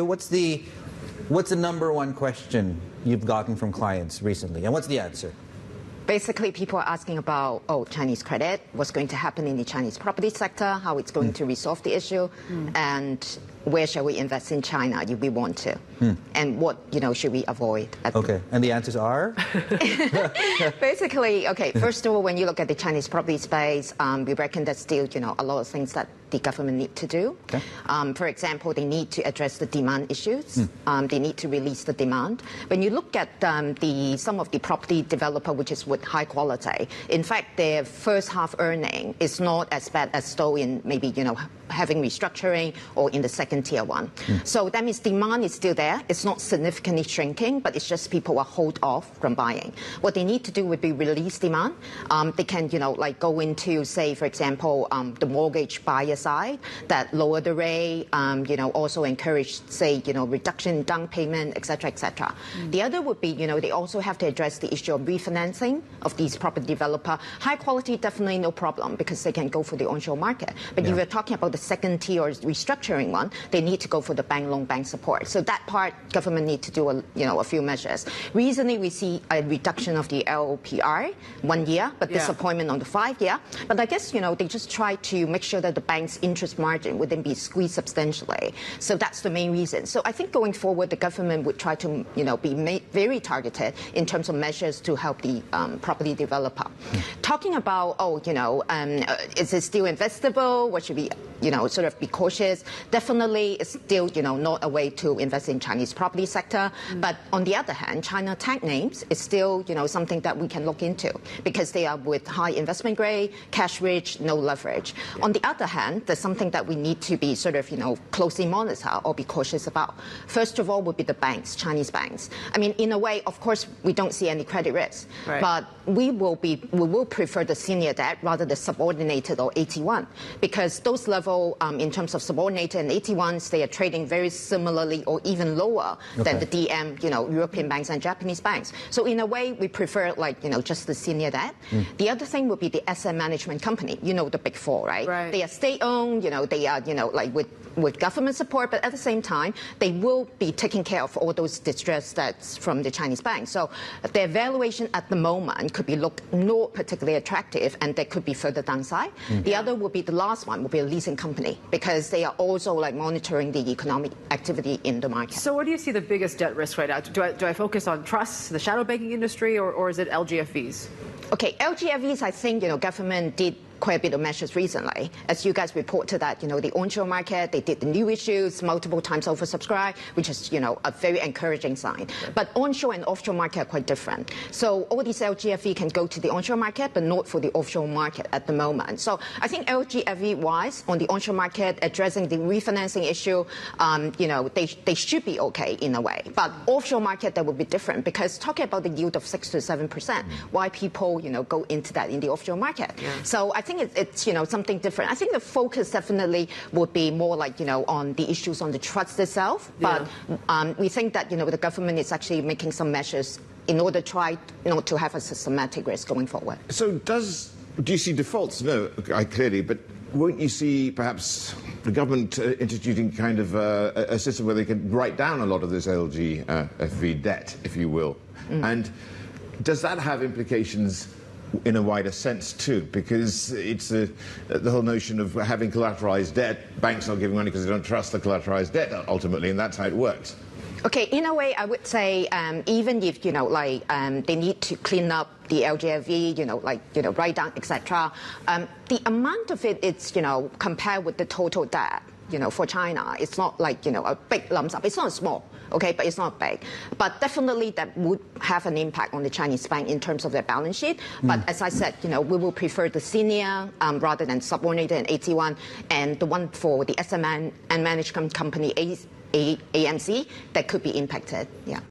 What's the number one question you've gotten from clients recently, and what's the answer? Basically, people are asking about, Chinese credit, what's going to happen in the Chinese property sector, how it's going to resolve the issue, and where shall we invest in China if we want to, and what should we avoid. Okay, and the answers are? Basically, first of all, when you look at the Chinese property space, we reckon there's still a lot of things that the government need to do. Okay. For example, they need to address the demand issues. They need to release the demand. When you look at some of the property developer, which is with high quality, in fact, their first half earning is not as bad as though in maybe having restructuring or in the second tier one. So that means demand is still there. It's not significantly shrinking, but it's just people are hold off from buying. What they need to do would be release demand. They can like go into, say, for example, the mortgage buyer side, that lower the rate, also encourage, say, reduction in down payment, etc., etc. The other would be, they also have to address the issue of refinancing of these property developer. High quality, definitely no problem because they can go for the onshore market. But if you're talking about the second tier or restructuring one, they need to go for the bank loan, bank support. So that part, government need to do a few measures. Recently, we see a reduction of the LPR 1 year, but disappointment on the 5 year. But I guess they just try to make sure that the bank's interest margin wouldn't be squeezed substantially. So that's the main reason. So I think going forward, the government would try to be very targeted in terms of measures to help the property developer. Talking about is it still investable? What should we sort of be cautious? Definitely, it's still not a way to invest in Chinese property sector. But on the other hand, China tech names is still something that we can look into because they are with high investment grade, cash rich, no leverage. On the other hand, there's something that we need to be sort of closely monitor or be cautious about. First of all, would be the banks, Chinese banks. I mean, in a way, of course, we don't see any credit risk, but we will prefer the senior debt rather than subordinated or AT1 because those level in terms of subordinated and AT1s, they are trading very similarly or even lower than the DM, European banks and Japanese banks. So in a way, we prefer just the senior debt. The other thing would be the asset management company, the big four, right? They are state-owned, they are, like with government support, but at the same time, they will be taking care of all those distress debts from the Chinese banks. So their valuation at the moment could be looked not particularly attractive, and there could be further downside. The other would be the last one, would be a leasing company, because they are also monitoring the economic activity in the market. So where do you see the biggest debt risk right now? Do I focus on trusts, the shadow banking industry, or is it LGFVs? Okay, LGFVs, I think, government did quite a bit of measures recently. As you guys reported that, the onshore market, they did the new issues, multiple times oversubscribed, which is, a very encouraging sign. But onshore and offshore market are quite different. So all these LGFV can go to the onshore market, but not for the offshore market at the moment. So I think LGFV-wise, on the onshore market, addressing the refinancing issue, they should be okay in a way. But offshore market, that would be different because talking about the yield of 6 to 7%, why people, go into that in the offshore market. So I think it's something different. I think the focus definitely would be more on the issues on the trust itself. But we think that the government is actually making some measures in order to try to have a systematic risk going forward. So do you see defaults? No, clearly, but won't you see perhaps the government instituting kind of a system where they can write down a lot of this LGFV debt, if you will? And does that have implications in a wider sense too, because it's the whole notion of having collateralized debt, banks not giving money because they don't trust the collateralized debt ultimately, and that's how it works. Okay, in a way, I would say even if they need to clean up the LGFV, write down, etc. The amount of it, it's compared with the total debt. For China, it's not a big lump sum. It's not small, okay, but it's not big. But definitely that would have an impact on the Chinese bank in terms of their balance sheet. But as I said, we will prefer the senior rather than subordinated and AT1, and the one for the asset and management company, AMC, that could be impacted. Yeah.